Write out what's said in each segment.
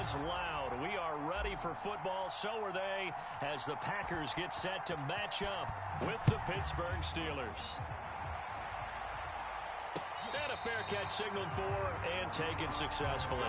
was loud. We are ready for football. So are they as the Packers get set to match up with the Pittsburgh Steelers. And a fair catch signaled for and taken successfully.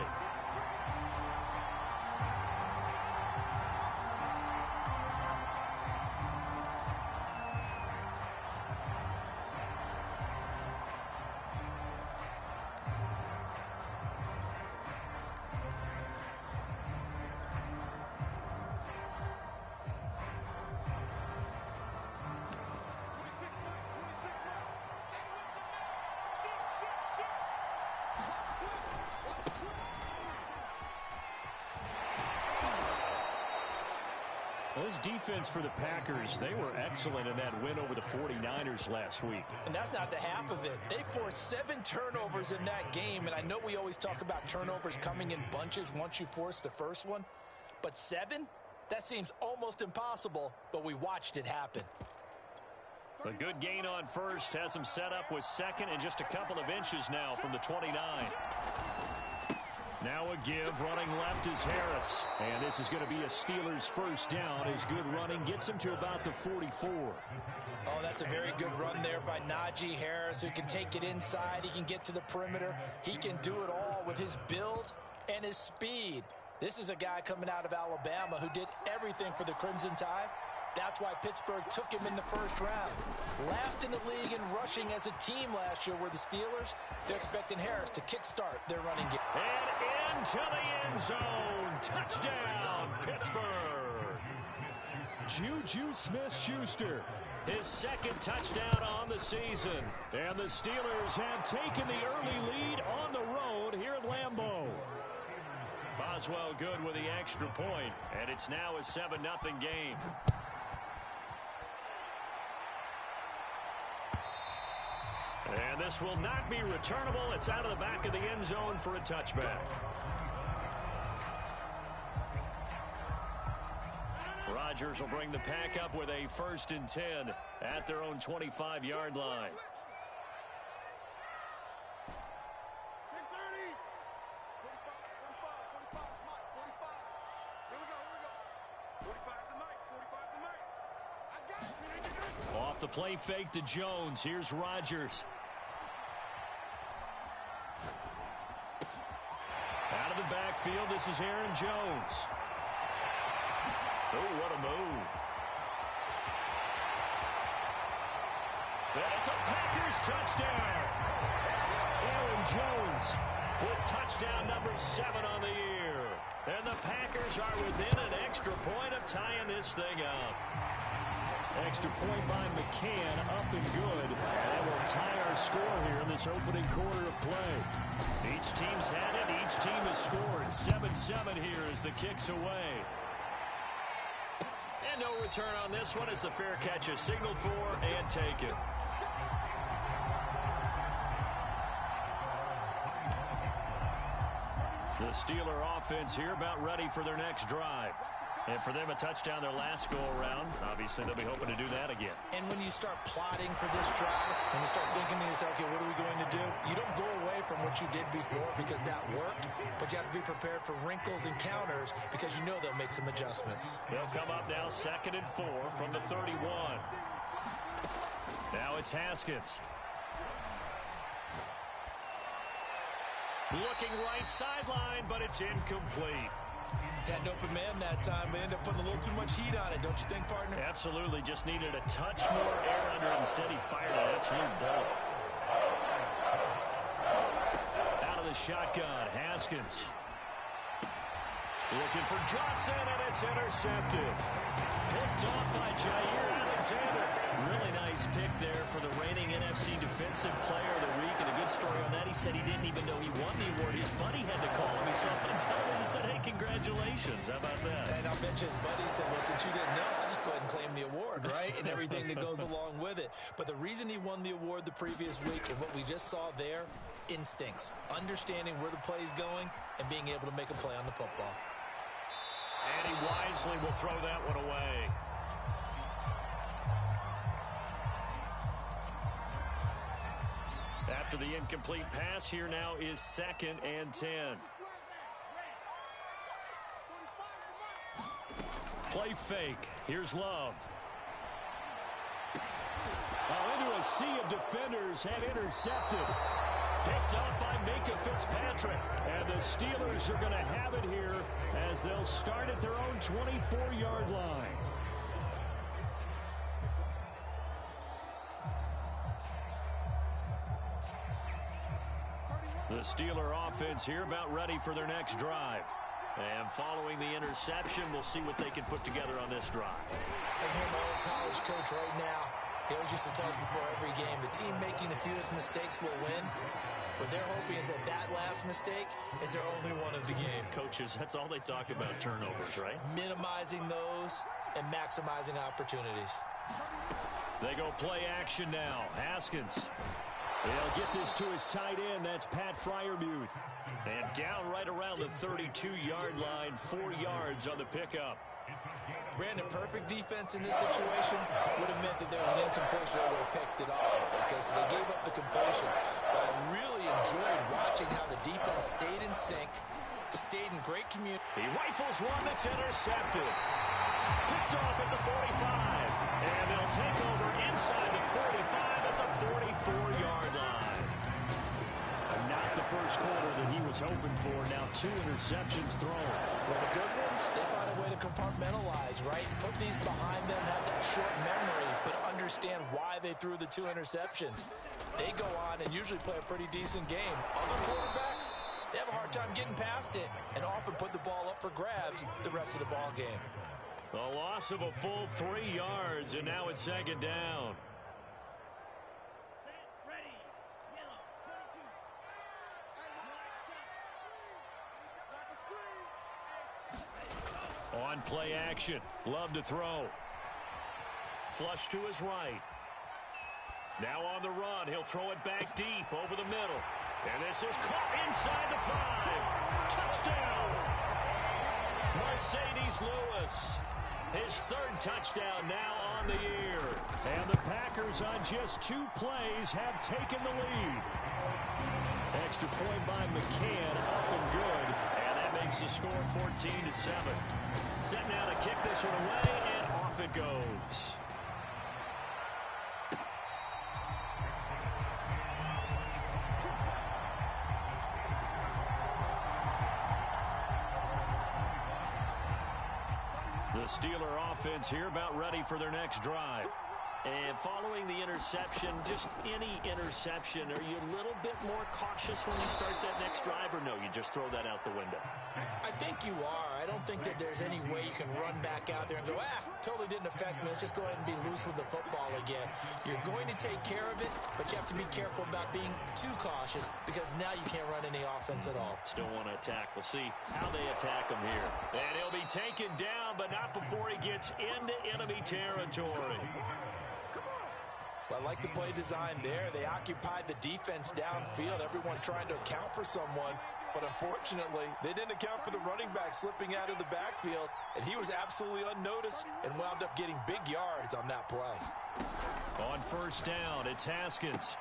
This defense for the Packers, they were excellent in that win over the 49ers last week. And that's not the half of it. They forced 7 turnovers in that game, and I know we always talk about turnovers coming in bunches once you force the first one, but 7? That seems almost impossible, but we watched it happen. A good gain on first has him set up with second and just a couple of inches now from the 29. Now a give, running left is Harris. And this is going to be a Steelers first down as good running gets him to about the 44. Oh, that's a very good run there by Najee Harris, who can take it inside. He can get to the perimeter. He can do it all with his build and his speed. This is a guy coming out of Alabama who did everything for the Crimson Tide. That's why Pittsburgh took him in the first round. Last in the league in rushing as a team last year were the Steelers. They're expecting Harris to kickstart their running game. And into the end zone. Touchdown, Pittsburgh. Juju Smith-Schuster, his second touchdown on the season. And the Steelers have taken the early lead on the road here at Lambeau. Boswell good with the extra point, and it's now a 7-0 game. And this will not be returnable. It's out of the back of the end zone for a touchback. Rodgers will bring the Pack up with a 1st and 10 at their own 25-yard line. Off the play fake to Jones. Here's Rodgers. Out of the backfield, this is Aaron Jones. Oh, what a move. That's a Packers touchdown. Aaron Jones with touchdown number 7 on the year. And the Packers are within an extra point of tying this thing up. Extra point by McCann, up and good. And we'll tie our score here in this opening quarter of play. Each team's had it. Each team has scored. 7-7 here as the kick's away. And no return on this one as the fair catch is signaled for and taken. The Steeler offense here about ready for their next drive. And for them, a touchdown their last go-around. Obviously, they'll be hoping to do that again. And when you start plotting for this drive, when you start thinking to yourself, okay, what are we going to do? You don't go away from what you did before because that worked, but you have to be prepared for wrinkles and counters because you know they'll make some adjustments. They'll come up now 2nd and 4 from the 31. Now it's Haskins. Looking right sideline, but it's incomplete. Had an open man that time, but ended up putting a little too much heat on it, don't you think, partner? Absolutely. Just needed a touch more air under it. Instead, he fired an absolute bullet. Out of the shotgun, Haskins. Looking for Johnson, and it's intercepted. Picked off by Jair Alexander. Really nice pick there for the reigning NFC Defensive Player of the Week. And a good story on that, he said he didn't even know he won the award. His buddy had to call him. He saw it on television and said, hey, congratulations. How about that? And I'll bet you his buddy said, well, since you didn't know, I'll just go ahead and claim the award, right? And everything that goes along with it. But the reason he won the award the previous week and what we just saw there, instincts. Understanding where the play is going and being able to make a play on the football. And he wisely will throw that one away. After the incomplete pass, here now is 2nd and 10. Play fake. Here's Love. Into a sea of defenders and intercepted. Picked up by Minkah Fitzpatrick. And the Steelers are going to have it here as they'll start at their own 24-yard line. The Steeler offense here about ready for their next drive. And following the interception, we'll see what they can put together on this drive. I hear my old college coach right now. He always used to tell us before every game, the team making the fewest mistakes will win. What they're hoping is that last mistake is their only one of the game. Coaches, that's all they talk about, turnovers, right? Minimizing those and maximizing opportunities. They go play action now. Haskins. They'll get this to his tight end. That's Pat Freiermuth. And down right around the 32-yard line, 4 yards on the pickup. Brandon, perfect defense in this situation would have meant that there was an incompletion that would have picked it off. Okay, so they gave up the completion. But I really enjoyed watching how the defense stayed in sync, stayed in great community. He rifles one that's intercepted. Picked off at the 45. And they'll take over inside the 45 at the 44-yard line. Not the first quarter that he was hoping for. Now 2 interceptions thrown. Well, the good ones, they find a way to compartmentalize, right? Put these behind them, have that short memory, but understand why they threw the 2 interceptions. They go on and usually play a pretty decent game. Other quarterbacks, they have a hard time getting past it and often put the ball up for grabs the rest of the ball game. A loss of a full 3 yards, and now it's second down. On play action. Love to throw. Flush to his right. Now on the run. He'll throw it back deep over the middle. And this is caught inside the 5. Touchdown. Mercedes Lewis. His 3rd touchdown now on the year. And the Packers on just 2 plays have taken the lead. Extra point by McCann, up and good. And that makes the score 14-7. Set now to kick this one away, and off it goes. The Steeler offense here about ready for their next drive. And following the interception, just any interception, are you a little bit more cautious when you start that next drive, or no, you just throw that out the window? I think you are. I don't think that there's any way you can run back out there and go, totally didn't affect me. Let's just go ahead and be loose with the football again. You're going to take care of it, but you have to be careful about being too cautious because now you can't run any offense at all. Still want to attack. We'll see how they attack him here. And he'll be taken down, but not before he gets into enemy territory. Well, I like the play design there. They occupied the defense downfield, everyone trying to account for someone. But unfortunately, they didn't account for the running back slipping out of the backfield, and he was absolutely unnoticed and wound up getting big yards on that play. On first down, it's Haskins.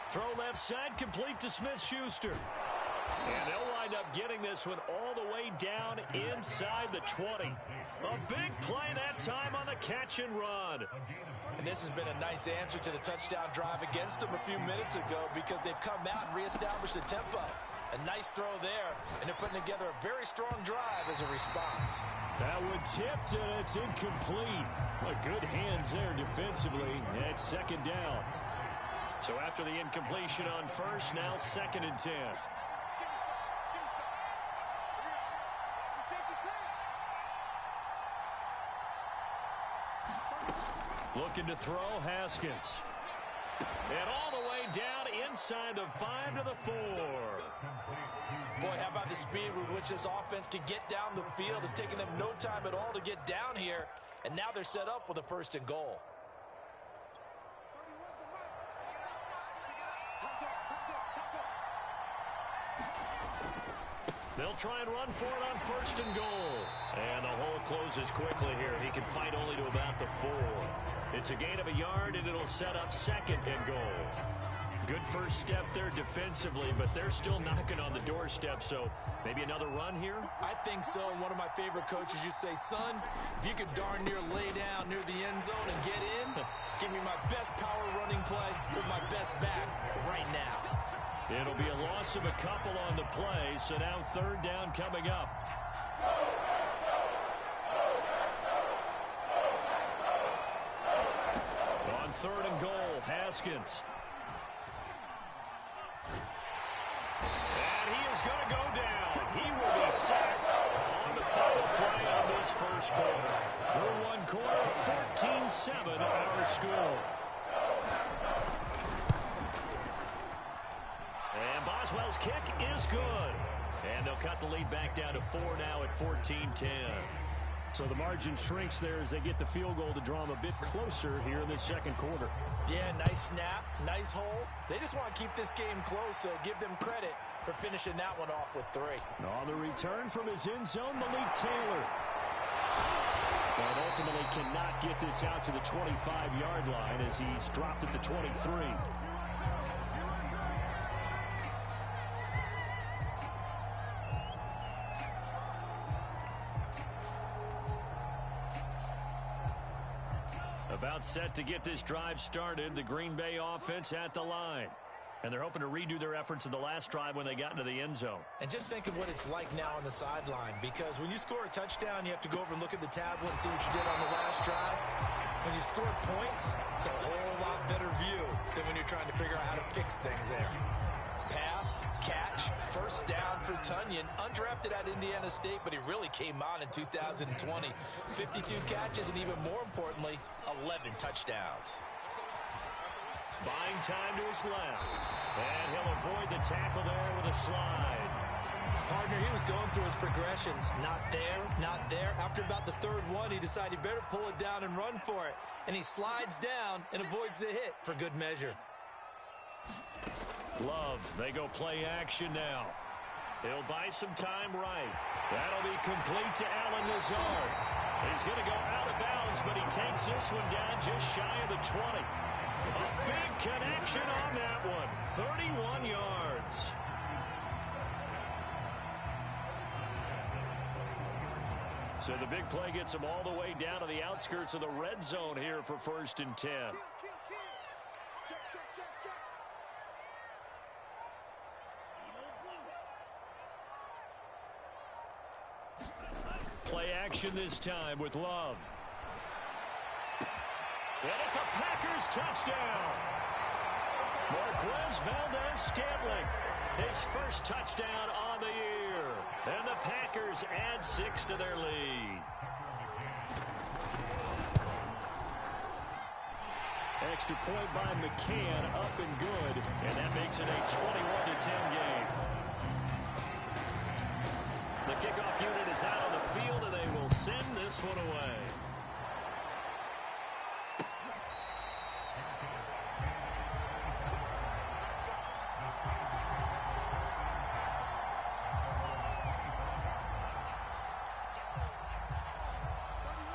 Throw left side, complete to Smith-Schuster. And they'll wind up getting this one all the way down inside the 20. A big play that time on the catch and run. And this has been a nice answer to the touchdown drive against them a few minutes ago because they've come out and reestablished the tempo. A nice throw there, and they're putting together a very strong drive as a response. That one tipped, and it's incomplete. Good hands there defensively. It's second down. So after the incompletion on first, now 2nd and 10. Looking to throw, Haskins. And all the way down inside the 5 to the 4. Boy, how about the speed with which this offense can get down the field? It's taken them no time at all to get down here. And now they're set up with a 1st and goal. They'll try and run for it on 1st and goal. And the hole closes quickly here. He can fight only to about the 4. It's a gain of a yard, and it'll set up 2nd and goal. Good first step there defensively, but they're still knocking on the doorstep, so maybe another run here? I think so. One of my favorite coaches used to say, son, if you could darn near lay down near the end zone and get in, give me my best power running play with my best back right now. It'll be a loss of a couple on the play, so now third down coming up. On third and goal, Haskins. And he is going to go down. He will be sacked on the final play of this first quarter. Through one quarter, 14-7 our score. And Boswell's kick is good. And they'll cut the lead back down to 4 now at 14-10. So the margin shrinks there as they get the field goal to draw them a bit closer here in this second quarter. Yeah, nice snap, nice hole. They just want to keep this game close, so give them credit for finishing that one off with 3. On the return from his end zone, Malik Taylor. But ultimately cannot get this out to the 25-yard line as he's dropped at the 23. About set to get this drive started, the Green Bay offense at the line. And they're hoping to redo their efforts in the last drive when they got into the end zone. And just think of what it's like now on the sideline, because when you score a touchdown, you have to go over and look at the tablet and see what you did on the last drive. When you score points, it's a whole lot better view than when you're trying to figure out how to fix things there. Pass, catch, first down for Tonyan. Undrafted at Indiana State, but he really came on in 2020. 52 catches, and even more importantly, 11 touchdowns. Buying time to his left. And he'll avoid the tackle there with a slide. Partner, he was going through his progressions. Not there, not there. After about the third one, he decided he better pull it down and run for it. And he slides down and avoids the hit for good measure. Love, they go play action now. He'll buy some time right. That'll be complete to Allen Lazard. He's going to go out of bounds, but he takes this one down just shy of the 20. A big connection on that one. 31 yards. So the big play gets him all the way down to the outskirts of the red zone here for 1st and 10. Play action this time with Love. And it's a Packers touchdown. Marquez Valdes-Scantling, his first touchdown on the year. And the Packers add 6 to their lead. Extra point by McCann, up and good. And that makes it a 21-10 game. The kickoff unit is out on the field, and they will send this one away.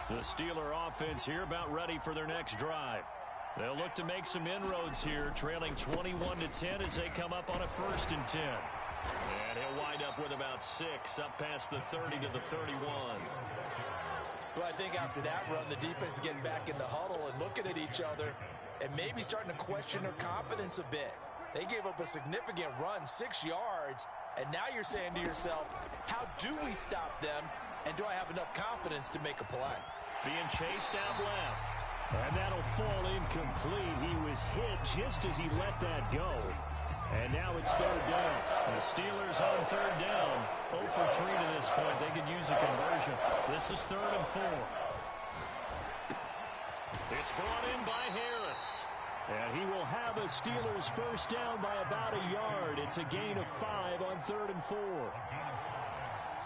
The Steeler offense here about ready for their next drive. They'll look to make some inroads here, trailing 21-10 as they come up on a 1st and 10. And he'll wind up with about 6 up past the 30 to the 31. Well, I think after that run, the defense is getting back in the huddle and looking at each other and maybe starting to question their confidence a bit. They gave up a significant run, 6 yards, and now you're saying to yourself, how do we stop them, and do I have enough confidence to make a play? Being chased out left, and that'll fall incomplete. He was hit just as he let that go. And now it's 3rd down. The Steelers on 3rd down. 0 for 3 to this point. They could use a conversion. This is 3rd and 4. It's brought in by Harris. And he will have a Steelers first down by about a yard. It's a gain of 5 on 3rd and 4.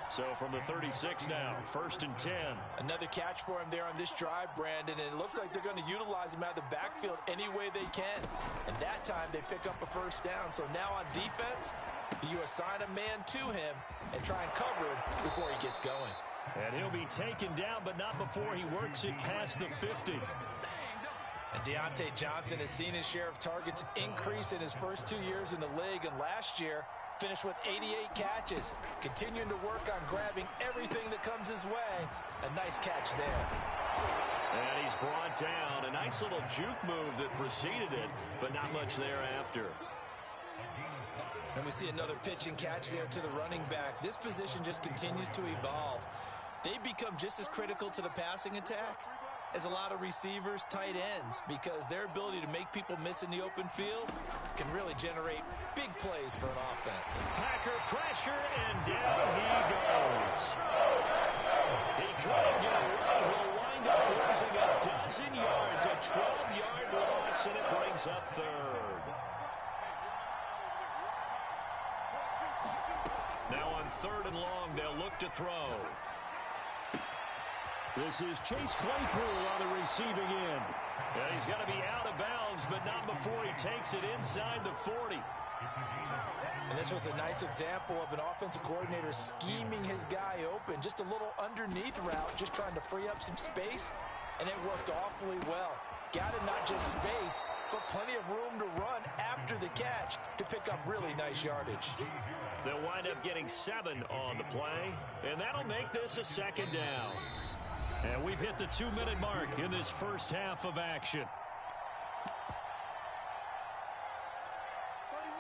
So from the 36 now, 1st and 10. Another catch for him there on this drive, Brandon, and it looks like they're going to utilize him out of the backfield any way they can. And that time they pick up a first down. So now on defense, you assign a man to him and try and cover him before he gets going. And he'll be taken down, but not before he works it past the 50. And Deontay Johnson has seen his share of targets increase in his first 2 years in the league, and last year finished with 88 catches. Continuing to work on grabbing everything that comes his way. A nice catch there. And he's brought down. A nice little juke move that preceded it, but not much thereafter. And we see another pitch and catch there to the running back. This position just continues to evolve. They become just as critical to the passing attack as a lot of receivers, tight ends, because their ability to make people miss in the open field can really generate big plays for an offense. Packer pressure, and down he goes. He couldn't get away. He'll wind up losing a dozen yards, a 12-yard loss, and it brings up third. Now on 3rd and long, they'll look to throw. This is Chase Claypool on the receiving end. And he's got to be out of bounds, but not before he takes it inside the 40. And this was a nice example of an offensive coordinator scheming his guy open. Just a little underneath route, just trying to free up some space, and it worked awfully well. Got it, not just space, but plenty of room to run after the catch to pick up really nice yardage. They'll wind up getting 7 on the play, and that'll make this a 2nd down. And we've hit the 2-minute mark in this first half of action.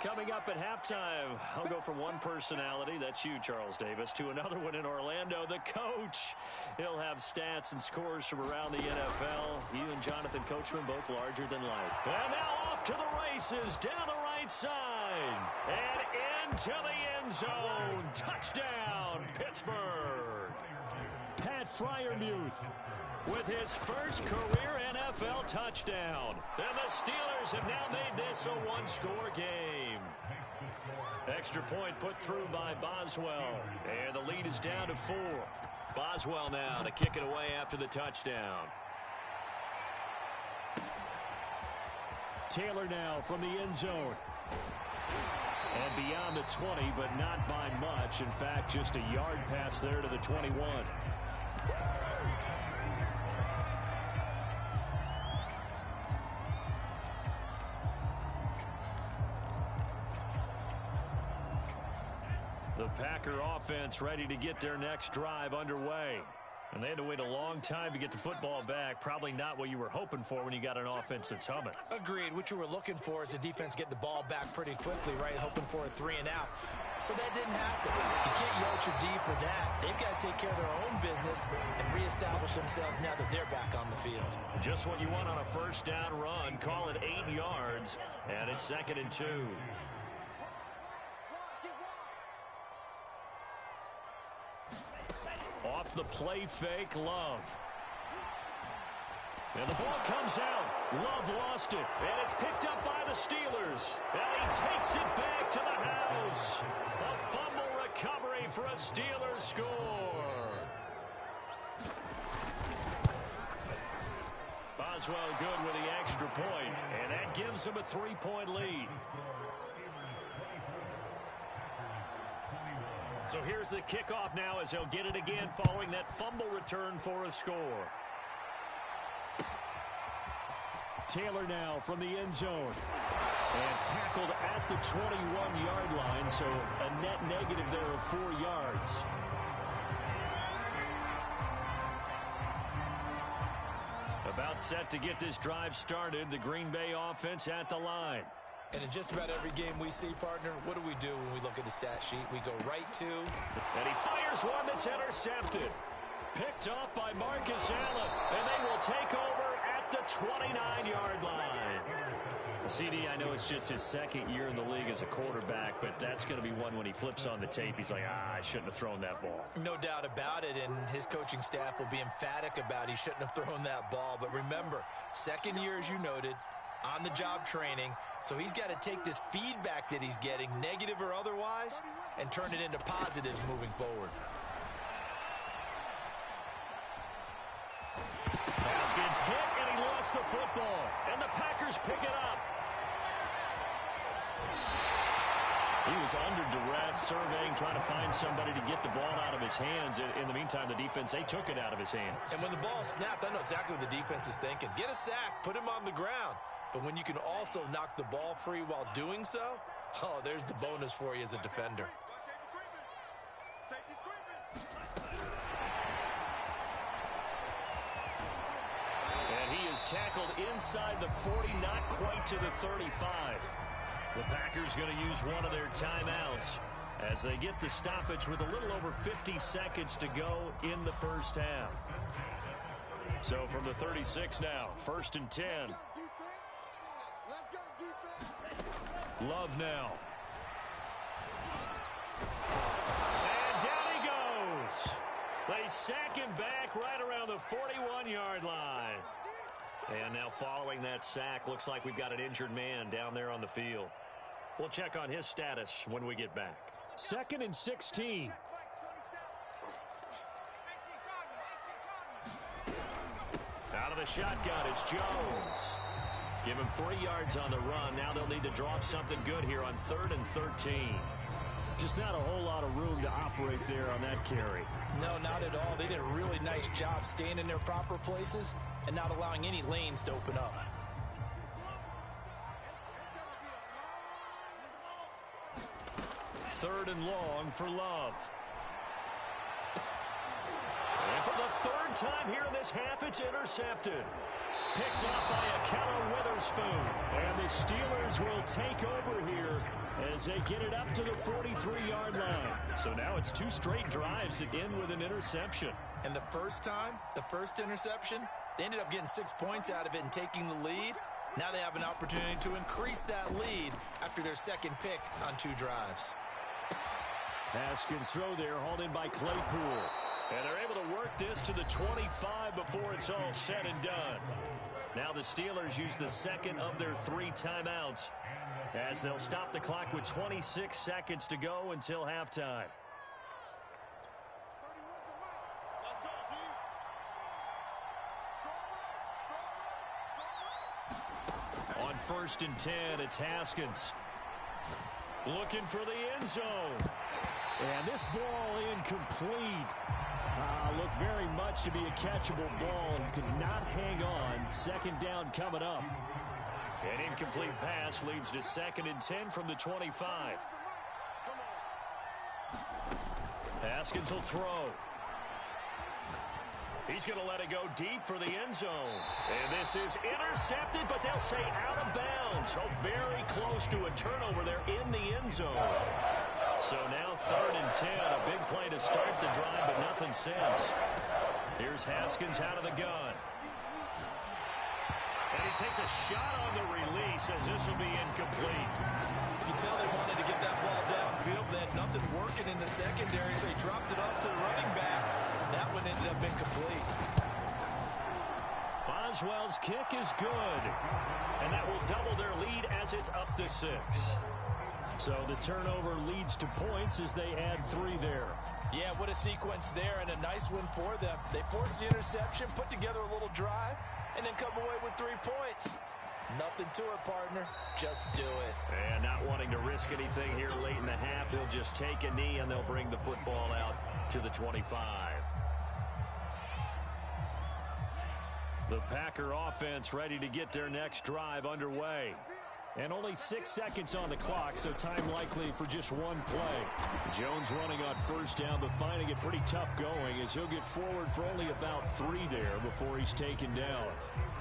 Coming up at halftime, I'll go from one personality, that's you, Charles Davis, to another one in Orlando, the coach. He'll have stats and scores from around the NFL. You and Jonathan Coachman, both larger than life. And now off to the races, down the right side, and into the end zone. Touchdown, Pittsburgh. Pat Freiermuth with his first career NFL touchdown. And the Steelers have now made this a 1-score game. Extra point put through by Boswell. And the lead is down to 4. Boswell now to kick it away after the touchdown. Taylor now from the end zone. And beyond the 20, but not by much. In fact, just a yard pass there to the 21. The Packer offense ready to get their next drive underway. And they had to wait a long time to get the football back. Probably not what you were hoping for when you got an offense that's humming. Agreed. What you were looking for is the defense get the ball back pretty quickly, right? Hoping for a 3 and out. So that didn't happen. You can't yell at your D for that. They've got to take care of their own business and reestablish themselves now that they're back on the field. Just what you want on a first down run. Call it 8 yards, and it's 2nd and 2. Off the play fake, Love. And the ball comes out. Love lost it. And it's picked up by the Steelers. And he takes it back to the house. A fumble recovery for a Steelers score. Boswell good with the extra point. And that gives him a 3-point lead. So here's the kickoff now as they'll get it again following that fumble return for a score. Taylor now from the end zone. And tackled at the 21-yard line, so a net negative there of 4 yards. About set to get this drive started, the Green Bay offense at the line. And in just about every game we see, partner, what do we do when we look at the stat sheet? We go right to... And he fires one that's intercepted. Picked off by Marcus Allen. And they will take over at the 29-yard line. CD, I know it's just his 2nd year in the league as a quarterback, but that's going to be one when he flips on the tape. He's like, I shouldn't have thrown that ball. No doubt about it, and his coaching staff will be emphatic about he shouldn't have thrown that ball. But remember, 2nd year, as you noted, on-the-job training, so he's got to take this feedback that he's getting, negative or otherwise, and turn it into positives moving forward. Haskins hit, and he lost the football, and the Packers pick it up. He was under duress, surveying, trying to find somebody to get the ball out of his hands. In the meantime, the defense, they took it out of his hands. And when the ball snapped, I know exactly what the defense is thinking. Get a sack, put him on the ground. But when you can also knock the ball free while doing so, oh, there's the bonus for you as a defender. And he is tackled inside the 40, not quite to the 35. The Packers going to use one of their timeouts as they get the stoppage with a little over 50 seconds to go in the first half. So from the 36 now, 1st and 10. Love now. And down he goes. They sack him back right around the 41-yard line. And now following that sack, looks like we've got an injured man down there on the field. We'll check on his status when we get back. 2nd and 16. Out of the shotgun, it's Jones. Give him 3 yards on the run. Now they'll need to draw up something good here on 3rd and 13. Just not a whole lot of room to operate there on that carry. No, not at all. They did a really nice job staying in their proper places and not allowing any lanes to open up. 3rd and long for Love. And for the 3rd time here in this half, it's intercepted. Picked up by Ahkello Witherspoon. And the Steelers will take over here as they get it up to the 43-yard line. So now it's 2 straight drives that end with an interception. And the first time, the first interception, they ended up getting 6 points out of it and taking the lead. Now they have an opportunity to increase that lead after their 2nd pick on 2 drives. Haskins throw there, hauled in by Claypool. And they're able to work this to the 25 before it's all said and done. Now the Steelers use the 2nd of their 3 timeouts as they'll stop the clock with 26 seconds to go until halftime. On 1st and 10, it's Haskins. Looking for the end zone. And this ball incomplete. Looked very much to be a catchable ball and could not hang on. 2nd down coming up. An incomplete pass leads to 2nd and 10 from the 25. Haskins will throw. He's going to let it go deep for the end zone. And this is intercepted, but they'll say out of bounds. Oh, very close to a turnover there in the end zone. So now 3rd and 10, a big play to start the drive, but nothing since. Here's Haskins out of the gun. And he takes a shot on the release as this will be incomplete. You can tell they wanted to get that ball downfield. They had nothing working in the secondary, so he dropped it off to the running back. That one ended up incomplete. Boswell's kick is good. And that will double their lead as it's up to 6. So the turnover leads to points as they add 3 there. Yeah, what a sequence there, and a nice win for them. They forced the interception, put together a little drive, and then come away with 3 points. Nothing to it, partner. Just do it. And not wanting to risk anything here late in the half, he'll just take a knee, and they'll bring the football out to the 25. The Packer offense ready to get their next drive underway. And only 6 seconds on the clock, so time likely for just 1 play. Jones running on 1st down, but finding it pretty tough going as he'll get forward for only about 3 there before he's taken down.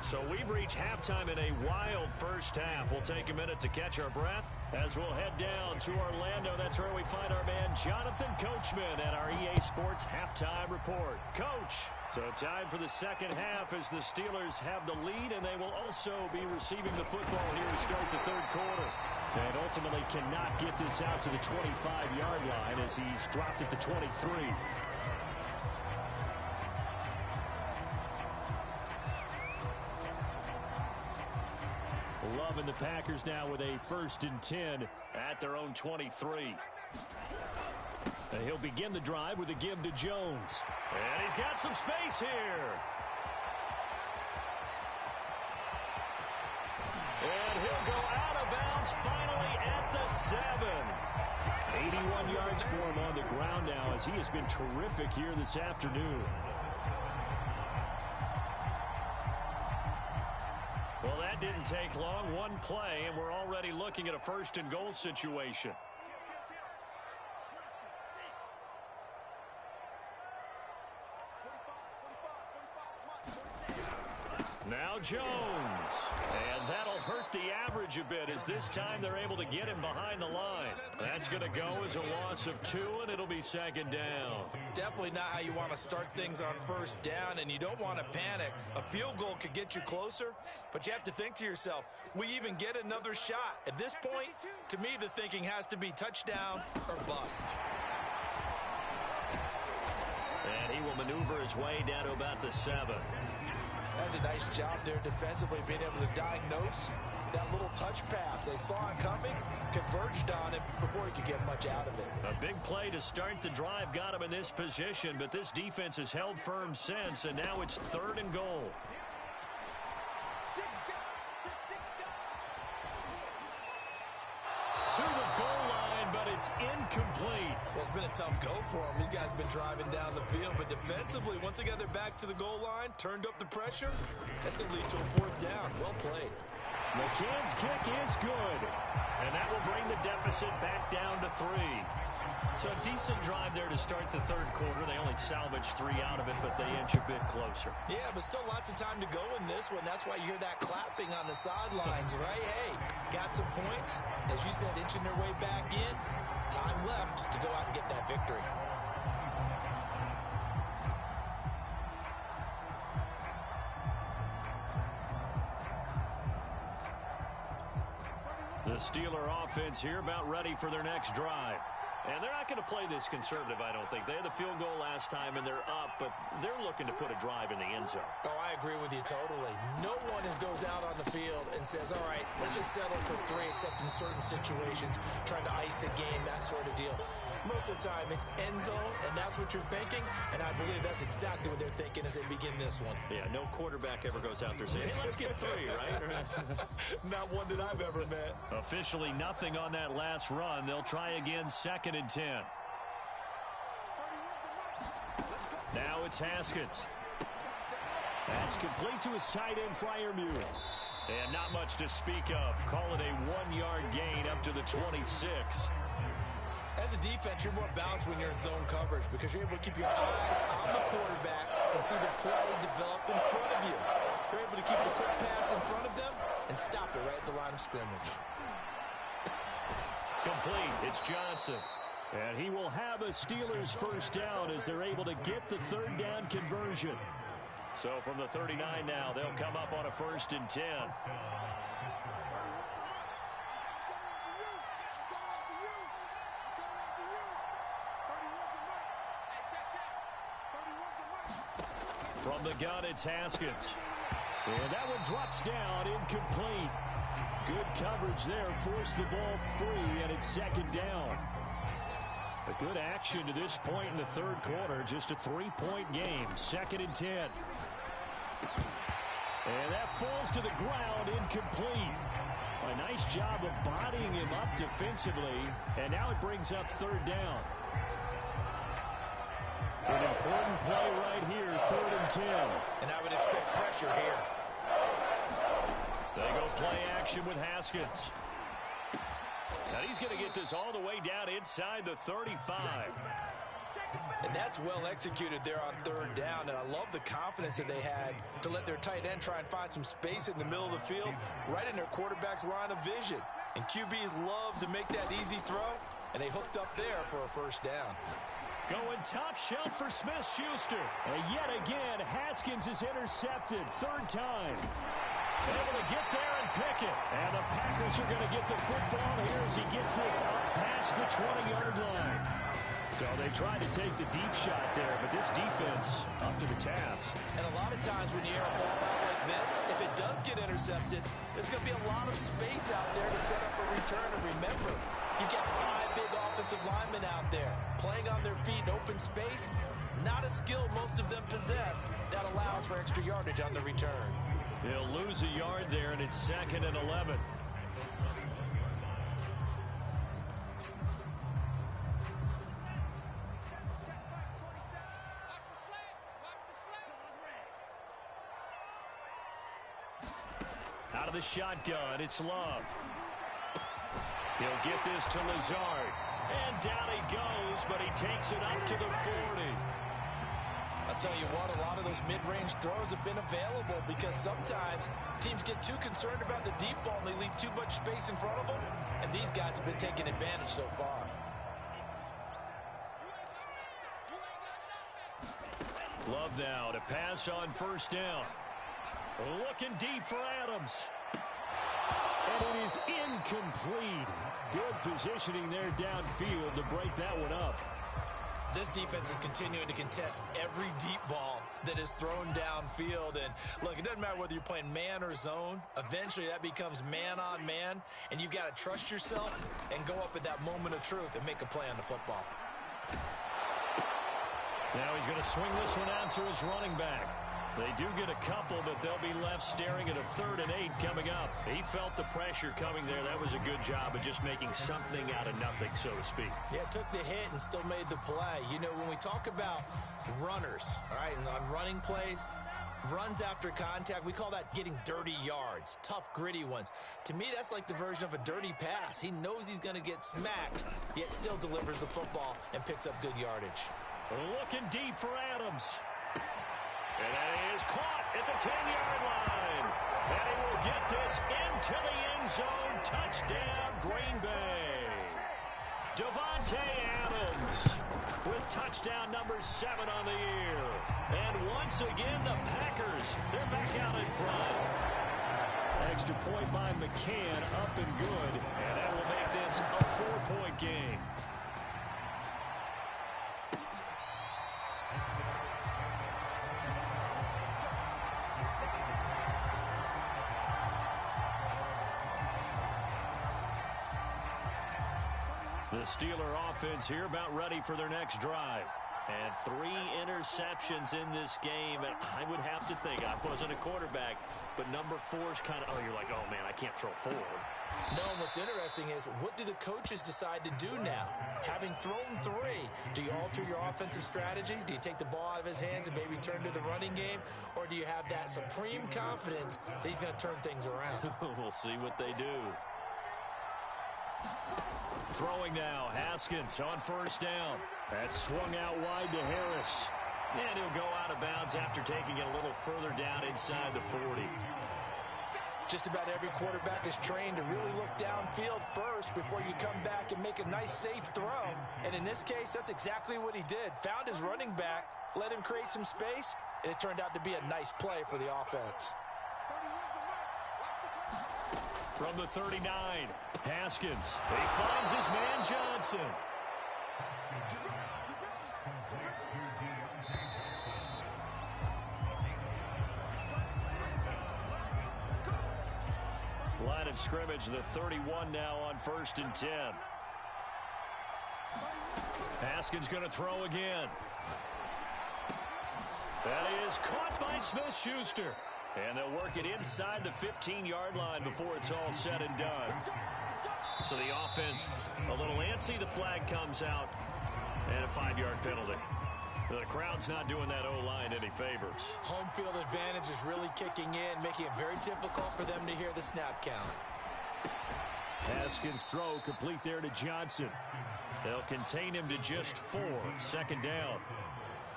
So we've reached halftime in a wild first half. We'll take a minute to catch our breath as we'll head down to Orlando. That's where we find our man Jonathan Coachman at our EA Sports Halftime Report. Coach, so time for the 2nd half as the Steelers have the lead, and they will also be receiving the football here to start the 3rd quarter. And ultimately cannot get this out to the 25-yard line as he's dropped at the 23. Love and the Packers now with a 1st and 10 at their own 23. And he'll begin the drive with a give to Jones. And he's got some space here. And he'll go out of bounds finally at the 7. 81 yards for him on the ground now as he has been terrific here this afternoon. Well, that didn't take long. One play, and we're already looking at a first-and-goal situation. Now Jones. And that'll hurt the average a bit as this time they're able to get him behind the line. That's going to go as a loss of 2, and it'll be second down. Definitely not how you want to start things on first down, and you don't want to panic. A field goal could get you closer, but you have to think to yourself, we even get another shot. At this point, to me, the thinking has to be touchdown or bust. And he will maneuver his way down to about the 7. That's a nice job there defensively, being able to diagnose that little touch pass. They saw it coming, converged on it before he could get much out of it. A big play to start the drive got him in this position, but this defense has held firm since, and now it's 3rd and goal. To the goal line, but it's incomplete. Well, it's been a tough go for them. These guys have been driving down the field, but defensively, once they got their backs to the goal line, turned up the pressure, that's going to lead to a 4th down. Well played. McCann's kick is good, and that will bring the deficit back down to 3. So a decent drive there to start the 3rd quarter. They only salvaged 3 out of it, but they inch a bit closer. Yeah, but still lots of time to go in this one. That's why you hear that clapping on the sidelines, right? Hey, got some points. As you said, inching their way back in. Time left to go out and get that victory. The Steeler offense here about ready for their next drive. And they're not going to play this conservative, I don't think. They had the field goal last time, and they're up, but they're looking to put a drive in the end zone. Oh, I agree with you totally. No one goes out on the field and says, all right, let's just settle for 3, except in certain situations, trying to ice a game, that sort of deal. Most of the time, it's end zone, and that's what you're thinking, and I believe that's exactly what they're thinking as they begin this one. Yeah, no quarterback ever goes out there saying, hey, let's get 3, right? Not one that I've ever met. Officially nothing on that last run. They'll try again, 2nd and 10. Now it's Haskins. That's complete to his tight end, Freiermuth. And not much to speak of. Call it a 1-yard gain up to the 26. As a defense, you're more balanced when you're in zone coverage because you're able to keep your eyes on the quarterback and see the play develop in front of you. You're able to keep the quick pass in front of them and stop it right at the line of scrimmage. Complete. It's Johnson. And he will have a Steelers first down as they're able to get the 3rd down conversion. So from the 39 now, they'll come up on a 1st and 10. From the gun, it's Haskins. And that one drops down, incomplete. Good coverage there, forced the ball free, and it's 2nd down. A good action to this point in the 3rd quarter, just a 3-point game, 2nd and 10. And that falls to the ground, incomplete. A nice job of bodying him up defensively, and now it brings up 3rd down. An important play right here, 3rd and 10. And I would expect pressure here. They go play action with Haskins. Now he's going to get this all the way down inside the 35. And that's well executed there on 3rd down. And I love the confidence that they had to let their tight end try and find some space in the middle of the field, right in their quarterback's line of vision. And QBs love to make that easy throw, and they hooked up there for a 1st down. Going top shelf for Smith-Schuster. And yet again, Haskins is intercepted. 3rd time. Able to get there and pick it. And the Packers are going to get the football here as he gets this up past the 20-yard line. So they tried to take the deep shot there, but this defense up to the task. And a lot of times when you air a ball out like this, if it does get intercepted, there's going to be a lot of space out there to set up a return. And remember, you got 5 big offensive linemen out there playing on their feet in open space. Not a skill most of them possess that allows for extra yardage on the return. They'll lose a yard there, and it's 2nd and 11. Out of the shotgun, it's Love. He'll get this to Lazard. And down he goes, but he takes it up to the 40. I'll tell you what, a lot of those mid-range throws have been available because sometimes teams get too concerned about the deep ball and they leave too much space in front of them. And these guys have been taking advantage so far. Love now to pass on first down. Looking deep for Adams. And it is incomplete. Good positioning there downfield to break that one up. This defense is continuing to contest every deep ball that is thrown downfield. And look, it doesn't matter whether you're playing man or zone. Eventually that becomes man on man. And you've got to trust yourself and go up at that moment of truth and make a play on the football. Now he's going to swing this one out to his running back. They do get a couple, but they'll be left staring at a 3rd and 8 coming up. He felt the pressure coming there. That was a good job of just making something out of nothing, so to speak. Yeah, took the hit and still made the play. You know, when we talk about runners, all right, and on running plays, runs after contact, we call that getting dirty yards, tough, gritty ones. To me, that's like the version of a dirty pass. He knows he's going to get smacked, yet still delivers the football and picks up good yardage. Looking deep for Adams. And that is caught at the 10-yard line. And he will get this into the end zone. Touchdown, Green Bay. Davante Adams with touchdown number 7 on the year. And once again, the Packers, they're back out in front. Extra point by McCann, up and good. And that will make this a 4-point game. The Steeler offense here about ready for their next drive. And 3 interceptions in this game. And I would have to think, I wasn't a quarterback, but number 4's kind of, you're like, oh, man, I can't throw 4. No, and what's interesting is, what do the coaches decide to do now? Having thrown 3, do you alter your offensive strategy? Do you take the ball out of his hands and maybe turn to the running game? Or do you have that supreme confidence that he's going to turn things around? We'll see what they do. Throwing now, Haskins on first down. That's swung out wide to Harris. And he'll go out of bounds after taking it a little further down inside the 40. Just about every quarterback is trained to really look downfield first before you come back and make a nice, safe throw. And in this case, that's exactly what he did. Found his running back, let him create some space, and it turned out to be a nice play for the offense. From the 39, Haskins. He finds his man Johnson. Line of scrimmage, the 31 now on 1st and 10. Haskins going to throw again. That is caught by Smith-Schuster. And they'll work it inside the 15-yard line before it's all said and done. So the offense a little antsy. The flag comes out. And a 5-yard penalty. The crowd's not doing that O-line any favors. Home field advantage is really kicking in, making it very difficult for them to hear the snap count. Haskins' throw complete there to Johnson. They'll contain him to just 4. 2nd down.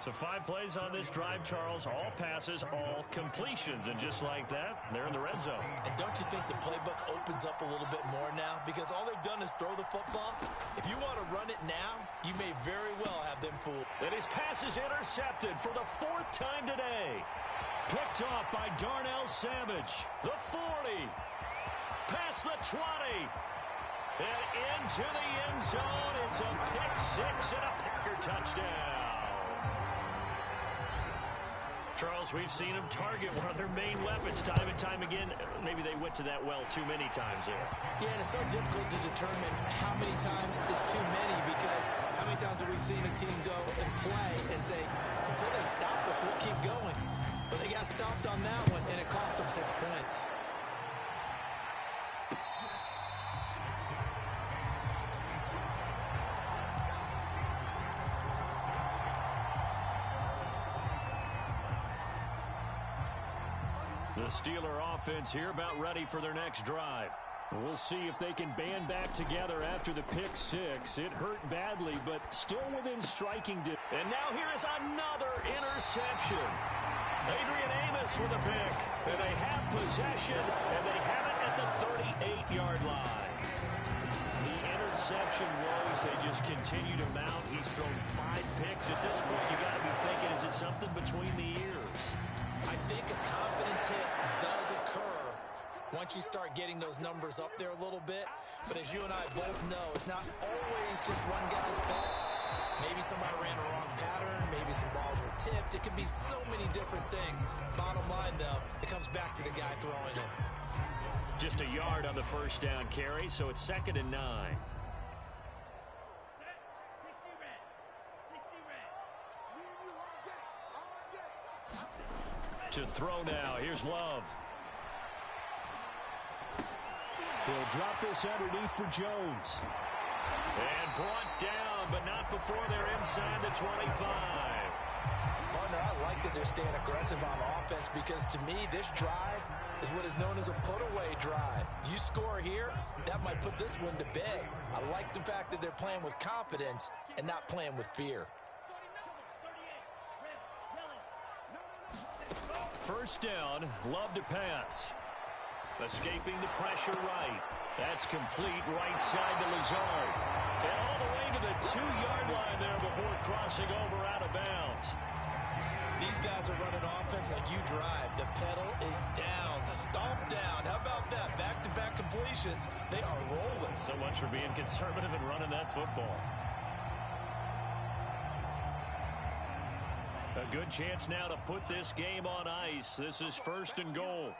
So 5 plays on this drive, Charles. All passes, all completions. And just like that, they're in the red zone. And don't you think the playbook opens up a little bit more now? Because all they've done is throw the football. If you want to run it now, you may very well have them fooled. And his pass is intercepted for the 4th time today. Picked off by Darnell Savage. The 40. Past the 20. And into the end zone. It's a pick 6 and a Packer touchdown. Charles, we've seen them target one of their main weapons time and time again. Maybe they went to that well too many times there. Yeah, and it's so difficult to determine how many times is too many, because how many times have we seen a team go and play and say, until they stop us, we'll keep going. But they got stopped on that one, and it cost them 6 points. The Steeler offense here about ready for their next drive. We'll see if they can band back together after the pick six. It hurt badly, but still within striking distance. And now here is another interception. Adrian Amos with a pick. And they have possession, and they have it at the 38-yard line. The interception woes, they just continue to mount. He's thrown 5 picks. At this point, you got to be thinking, is it something between the ears? I think a confidence hit does occur once you start getting those numbers up there a little bit. But as you and I both know, it's not always just one guy's fault. Maybe somebody ran a wrong pattern. Maybe some balls were tipped. It can be so many different things. Bottom line, though, it comes back to the guy throwing it. Just a yard on the first down carry, so it's 2nd and 9. To throw now. Here's Love. He'll drop this underneath for Jones. And brought down, but not before they're inside the 25. Partner, I like that they're staying aggressive on offense because to me, this drive is what is known as a put-away drive. You score here, that might put this one to bed. I like the fact that they're playing with confidence and not playing with fear. First down, Love to pass. Escaping the pressure right. That's complete right side to Lazard. And all the way to the 2-yard line there before crossing over out of bounds. These guys are running offense like you drive. The pedal is down, stomp down. How about that? Back-to-back completions. They are rolling. So much for being conservative and running that football. A good chance now to put this game on ice. This is 1st and goal.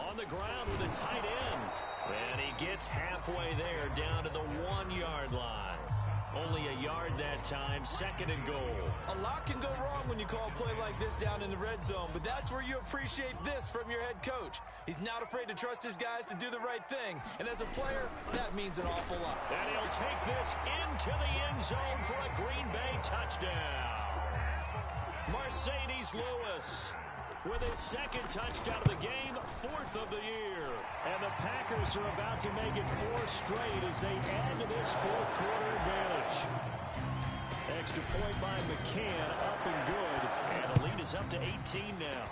On the ground with a tight end. And he gets halfway there down to the 1-yard line. Only a yard that time, 2nd and goal. A lot can go wrong when you call a play like this down in the red zone, but that's where you appreciate this from your head coach. He's not afraid to trust his guys to do the right thing, and as a player, that means an awful lot. And he'll take this into the end zone for a Green Bay touchdown. Mercedes Lewis with his 2nd touchdown of the game, 4th of the year. And the Packers are about to make it 4 straight as they add to this 4th quarter advantage. Extra point by McCann, up and good. And the lead is up to 18 now.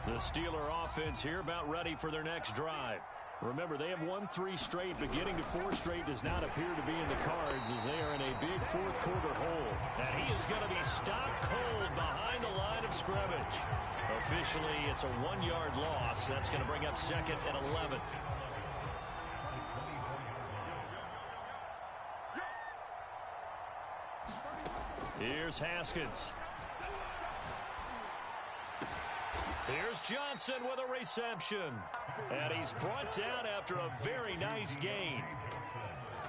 The Steeler offense here about ready for their next drive. Remember, they have won 3 straight, but getting to 4 straight does not appear to be in the cards as they are in a big 4th quarter hole. And he is going to be stopped cold behind the line of scrimmage. Officially, it's a 1-yard loss. That's going to bring up 2nd and 11. Here's Haskins. Here's Johnson with a reception. And he's brought down after a very nice gain.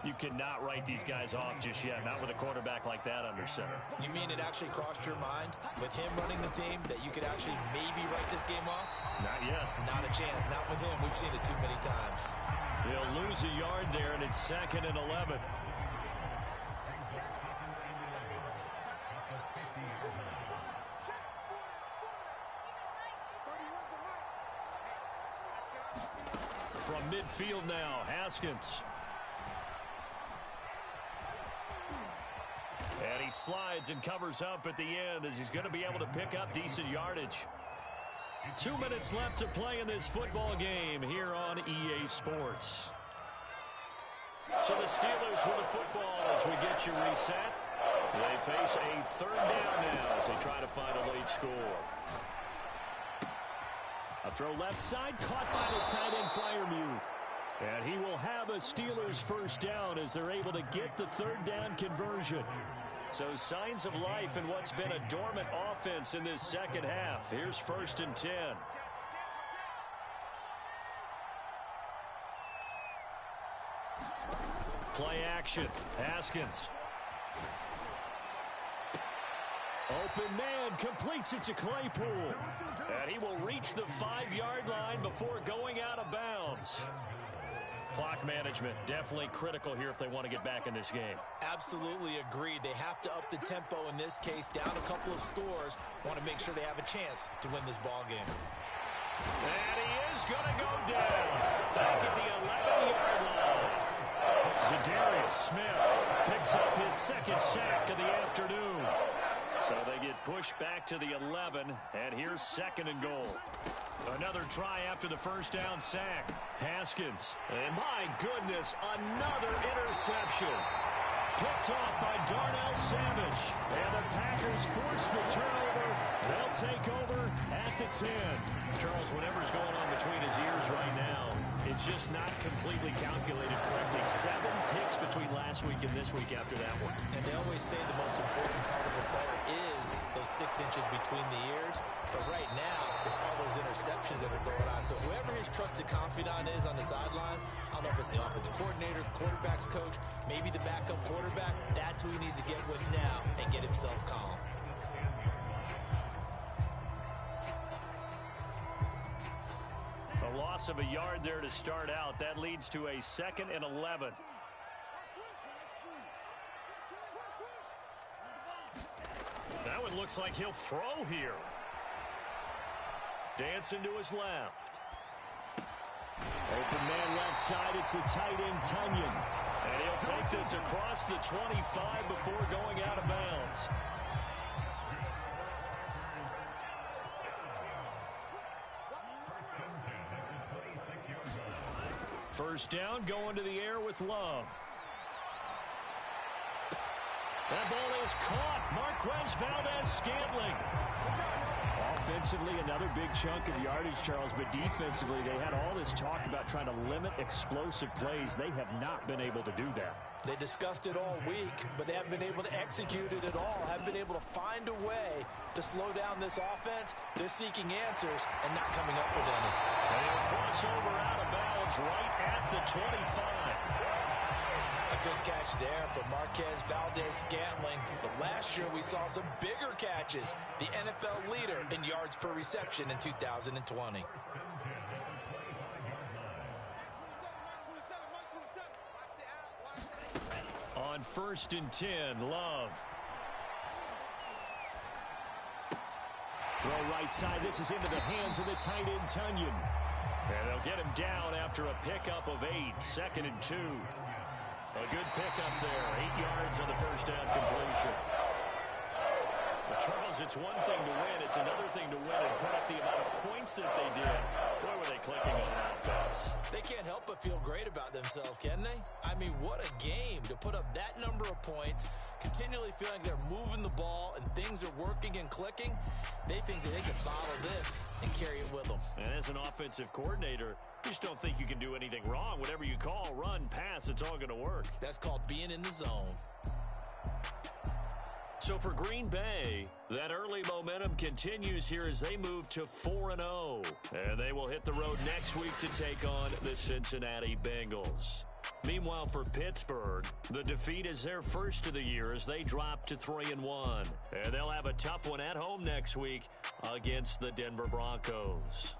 You cannot write these guys off just yet, not with a quarterback like that under center. You mean it actually crossed your mind with him running the team that you could actually maybe write this game off? Not yet. Not a chance. Not with him. We've seen it too many times. He'll lose a yard there, and it's 2nd and 11. From midfield now, Haskins. And he slides and covers up at the end as he's going to be able to pick up decent yardage. 2 minutes left to play in this football game here on EA Sports. So the Steelers with the football as we get you reset. They face a 3rd down now as they try to find a late score. A throw left side, caught by the tight end Freiermuth. And he will have a Steelers 1st down as they're able to get the 3rd down conversion. So signs of life in what's been a dormant offense in this 2nd half. Here's 1st and 10. Play action. Haskins. Open man completes it to Claypool. And he will reach the 5-yard line before going out of bounds. Clock management definitely critical here if they want to get back in this game. Absolutely agreed. They have to up the tempo in this case, down a couple of scores. Want to make sure they have a chance to win this ball game. And he is going to go down back at the 11-yard line. Za'Darius Smith picks up his second sack of the afternoon. So they get pushed back to the 11, and here's 2nd and goal. Another try after the first down sack. Haskins. And my goodness, another interception. Picked off by Darnell Savage. And the Packers force the turnover. They'll take over at the 10. Charles, whatever's going on between his ears right now, it's just not completely calculated correctly. 7 picks between last week and this week after that one. And they always say the most important part of a player is those 6 inches between the ears. But right now, it's all those interceptions that are going on. So whoever his trusted confidant is on the sidelines, I don't know if it's the offensive coordinator, the quarterback's coach, maybe the backup quarterback, that's who he needs to get with now and get himself calm. A loss of a yard there to start out. That leads to a 2nd and 11. That one looks like he'll throw here. Dancing to his left. Open man left side. It's the tight end, Tunyon. And he'll take this across the 25 before going out of bounds. First down, going to the air with Love. That ball is caught. Marquez Valdes-Scantling. Offensively, another big chunk of yardage, Charles, but defensively, they had all this talk about trying to limit explosive plays. They have not been able to do that. They discussed it all week, but they haven't been able to execute it at all. Haven't been able to find a way to slow down this offense. They're seeking answers and not coming up with any. And he'll cross over out of bounds right at the 25. A good catch there for Marquez Valdes-Scantling. But last year we saw some bigger catches. The NFL leader in yards per reception in 2020. On 1st and 10, Love. Throw right side. This is into the hands of the tight end, Tunyon. And they'll get him down after a pickup of 8. 2nd and 2. A good pickup there. 8 yards on the first down completion. But Charles, it's one thing to win. It's another thing to win and put up the amount of points that they did. Boy, were they clicking on offense. They can't help but feel great about themselves, can they? I mean, what a game to put up that number of points, continually feeling they're moving the ball and things are working and clicking. They think that they can bottle this and carry it with them. And as an offensive coordinator, you just don't think you can do anything wrong. Whatever you call, run, pass, it's all going to work. That's called being in the zone. So for Green Bay, that early momentum continues here as they move to 4-0. And they will hit the road next week to take on the Cincinnati Bengals. Meanwhile, for Pittsburgh, the defeat is their first of the year as they drop to 3-1. And they'll have a tough one at home next week against the Denver Broncos.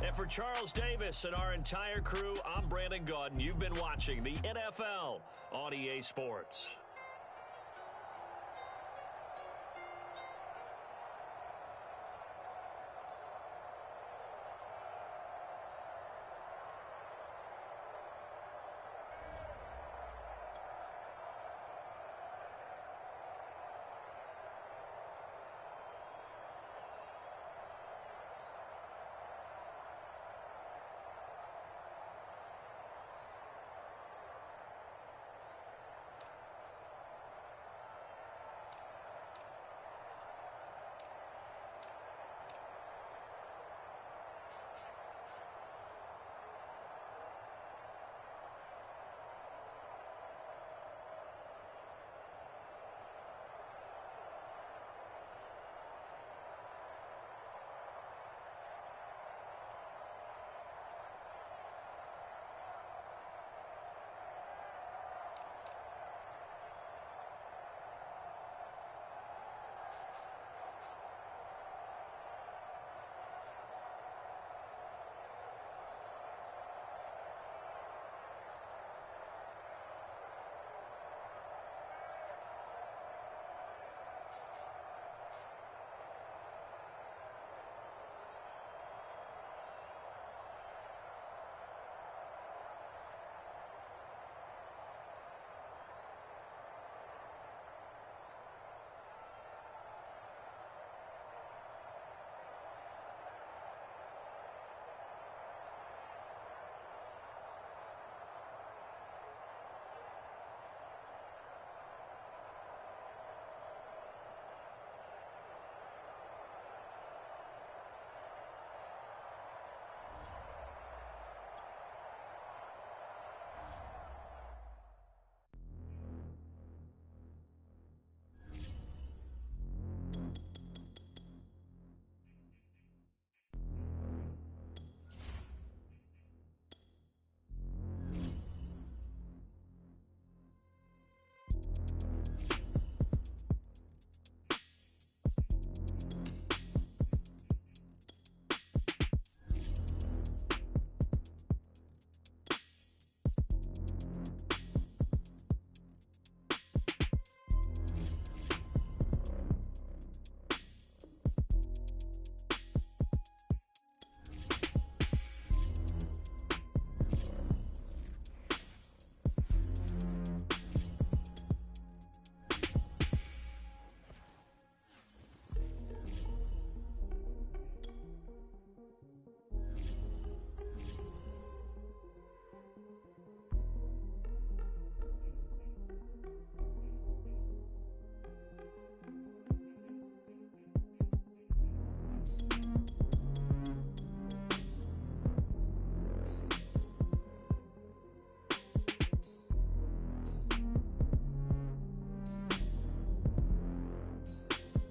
And for Charles Davis and our entire crew, I'm Brandon Gaudin. You've been watching the NFL on EA Sports.